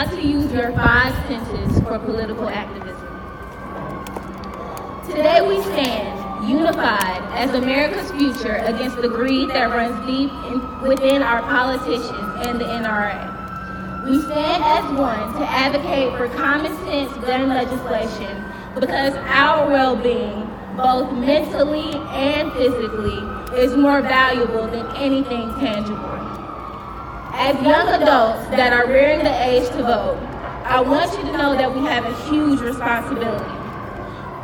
not to use your 5 senses for political activism. Today we stand unified as America's future against the greed that runs deep within our politicians and the NRA. We stand as one to advocate for common sense gun legislation because our well-being, both mentally and physically, is more valuable than anything tangible. As young adults that are rearing the age to vote, I want you to know that we have a huge responsibility.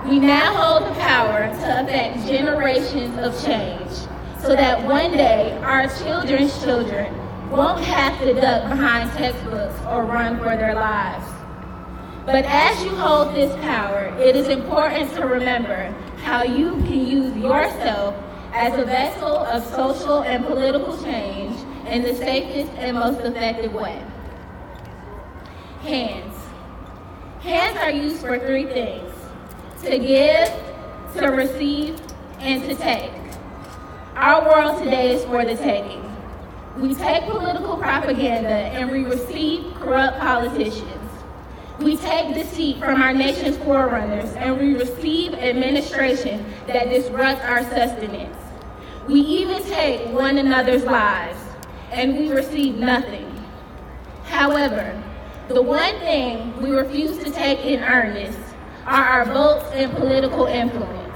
We now hold the power to affect generations of change so that one day our children's children won't have to duck behind textbooks or run for their lives. But as you hold this power, it is important to remember how you can use yourself as a vessel of social and political change in the safest and most effective way. Hands. Hands are used for 3 things: to give, to receive, and to take. Our world today is for the taking. We take political propaganda and we receive corrupt politicians. We take deceit from our nation's forerunners and we receive administration that disrupts our sustenance. We even take one another's lives and we receive nothing. However, the one thing we refuse to take in earnest are our votes and political influence.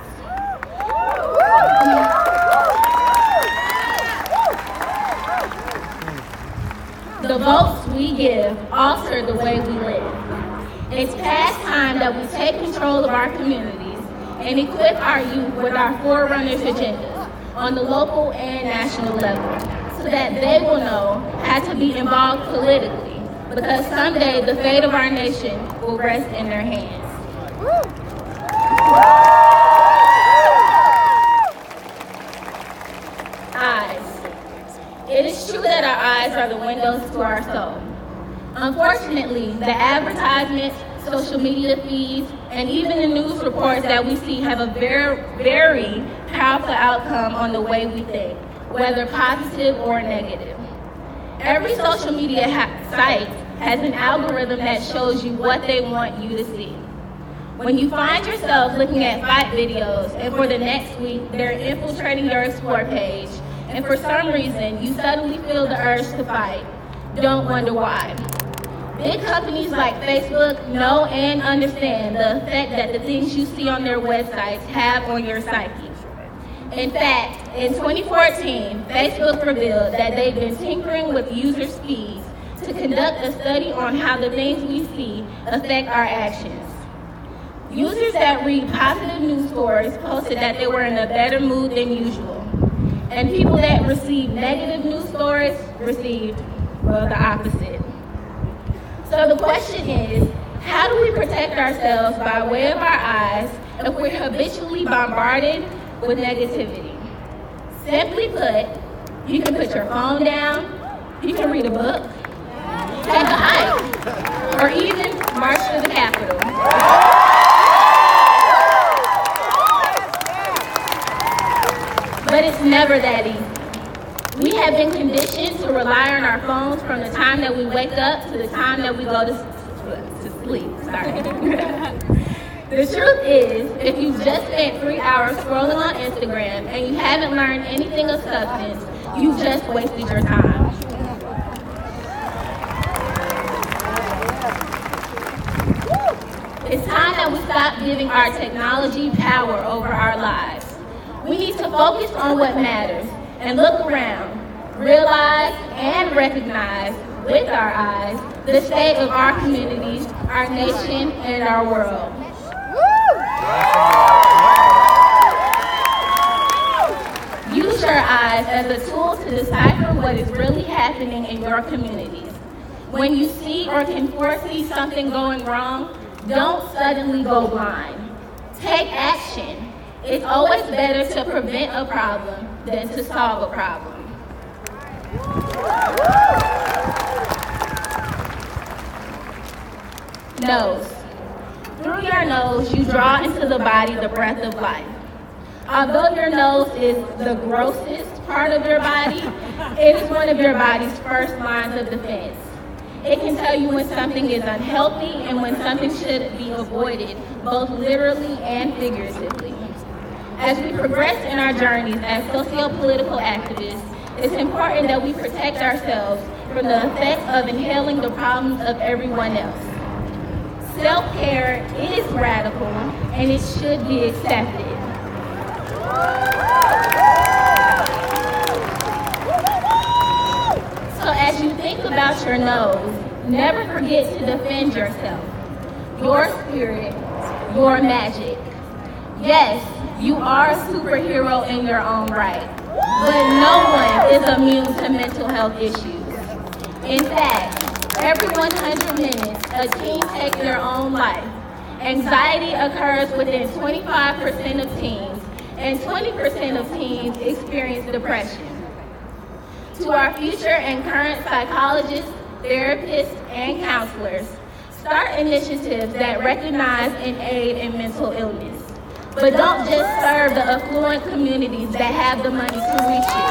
The votes we give alter the way we live. It's past time that we take control of our communities and equip our youth with our forerunners' agendas on the local and national level so that they will know how to be involved politically, because someday the fate of our nation will rest in their hands. Eyes. It is true that our eyes are the windows to our soul. Unfortunately, the advertisements, social media feeds, and even the news reports that we see have a very powerful outcome on the way we think, whether positive or negative. Every social media site has an algorithm that shows you what they want you to see. When you find yourself looking at fight videos and for the next week they're infiltrating your Explore page, and for some reason you suddenly feel the urge to fight, don't wonder why. Big companies like Facebook know and understand the effect that the things you see on their websites have on your psyche. In fact, in 2014, Facebook revealed that they've been tinkering with user speeds to conduct a study on how the things we see affect our actions. Users that read positive news stories posted that they were in a better mood than usual. And people that received negative news stories received, well, the opposite. So the question is, how do we protect ourselves by way of our eyes if we're habitually bombarded with negativity? Simply put, you can put your phone down, you can read a book, take a hike, or even march to the Capitol. But it's never that easy. We have been conditioned to rely on our phones from the time that we wake up to the time that we go to sleep. Sorry. The truth is, if you just spent 3 hours scrolling on Instagram and you haven't learned anything of substance, you've just wasted your time. It's time that we stop giving our technology power over our lives. We need to focus on what matters and look around, realize and recognize with our eyes the state of our communities, our nation, and our world. Use your eyes as a tool to decipher what is really happening in your communities. When you see or can foresee something going wrong, don't suddenly go blind. Take action. It's always better to prevent a problem than to solve a problem. Nose. Through your nose, you draw into the body the breath of life. Although your nose is the grossest part of your body, it is one of your body's first lines of defense. It can tell you when something is unhealthy and when something should be avoided, both literally and figuratively. As we progress in our journeys as socio-political activists, it's important that we protect ourselves from the effects of inhaling the problems of everyone else. Self-care is radical and it should be accepted. So as you think about your nose, never forget to defend yourself, your spirit, your magic. Yes, you are a superhero in your own right, but no one is immune to mental health issues. In fact, every 100 minutes, a teen takes their own life. Anxiety occurs within 25% of teens, and 20% of teens experience depression. To our future and current psychologists, therapists, and counselors, start initiatives that recognize and aid in mental illness. But don't just serve the affluent communities that have the money to reach you.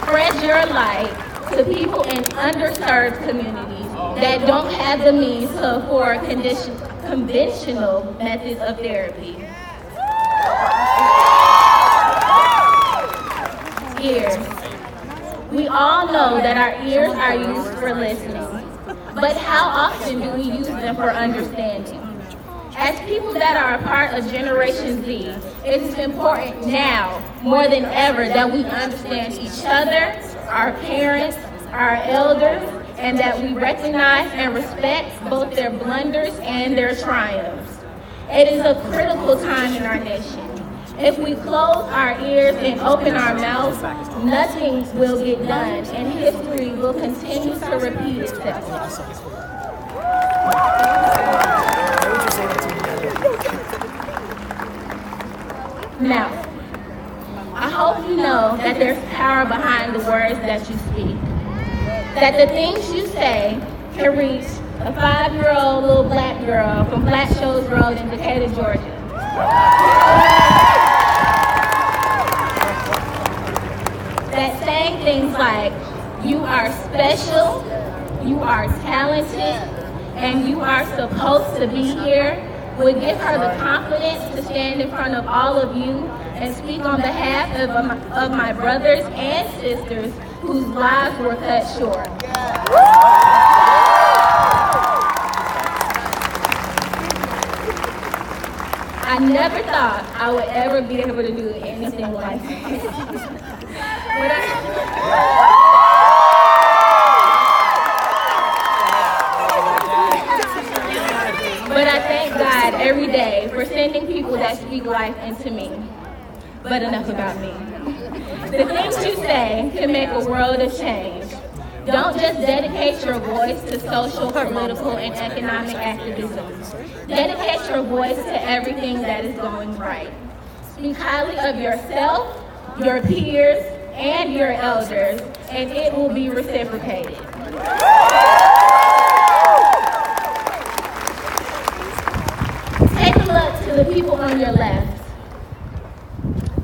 Spread your light to people in underserved communities that don't have the means to afford conventional methods of therapy. Ears. We all know that our ears are used for listening. But how often do we use them for understanding? As people that are a part of Generation Z, it is important now, more than ever, that we understand each other, our parents, our elders, and that we recognize and respect both their blunders and their triumphs. It is a critical time in our nation. If we close our ears and open our mouths, nothing will get done, and history will continue to repeat itself. Now, I hope you know that there's power behind the words that you speak. That the things you say can reach a 5-year-old little black girl from Black Shoals Road in Decatur, Georgia. That saying things like, you are special, you are talented, and you are supposed to be here would give her the confidence to stand in front of all of you and speak on behalf of my brothers and sisters whose lives were cut short. I never thought I would ever be able to do anything like this. But I thank God every day for sending people that speak life into me. But enough about me. The things you say can make a world of change. Don't just dedicate your voice to social, political, and economic activism. Dedicate your voice to everything that is going right. Speak highly of yourself, your peers, and your elders, and it will be reciprocated. Take a look to the people on your left.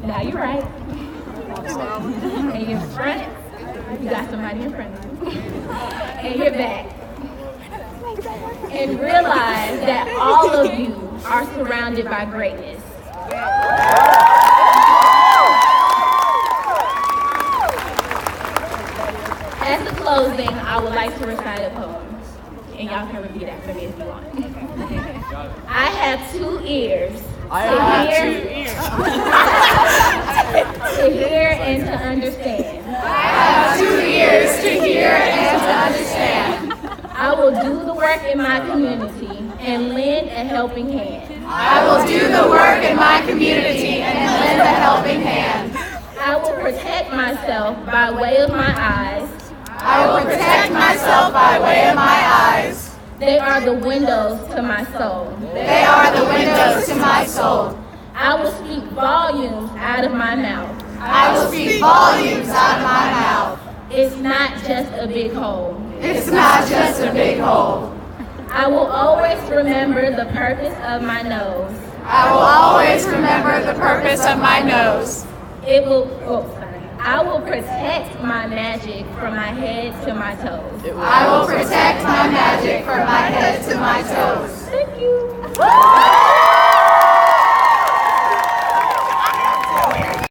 Now you're right. And your front, you got somebody in front of you. And your back. And realize that all of you are surrounded by greatness. As a closing, I would like to recite a poem. And y'all can repeat after me if you want. I have 2 ears. To hear and to understand. I have 2 ears to hear and to understand. I will do the work in my community and lend a helping hand. I will do the work in my community and lend a helping hand. I will protect myself by way of my eyes. I will protect myself by way of my eyes. They are the windows to my soul. They are the windows to my soul. I will speak volumes out of my mouth. I will speak volumes out of my mouth. It's not just a big hole. It's not just a big hole. I will always remember the purpose of my nose. I will always remember the purpose of my nose. I will protect my magic from my head to my toes. I will protect my magic from my head to my toes. Thank you.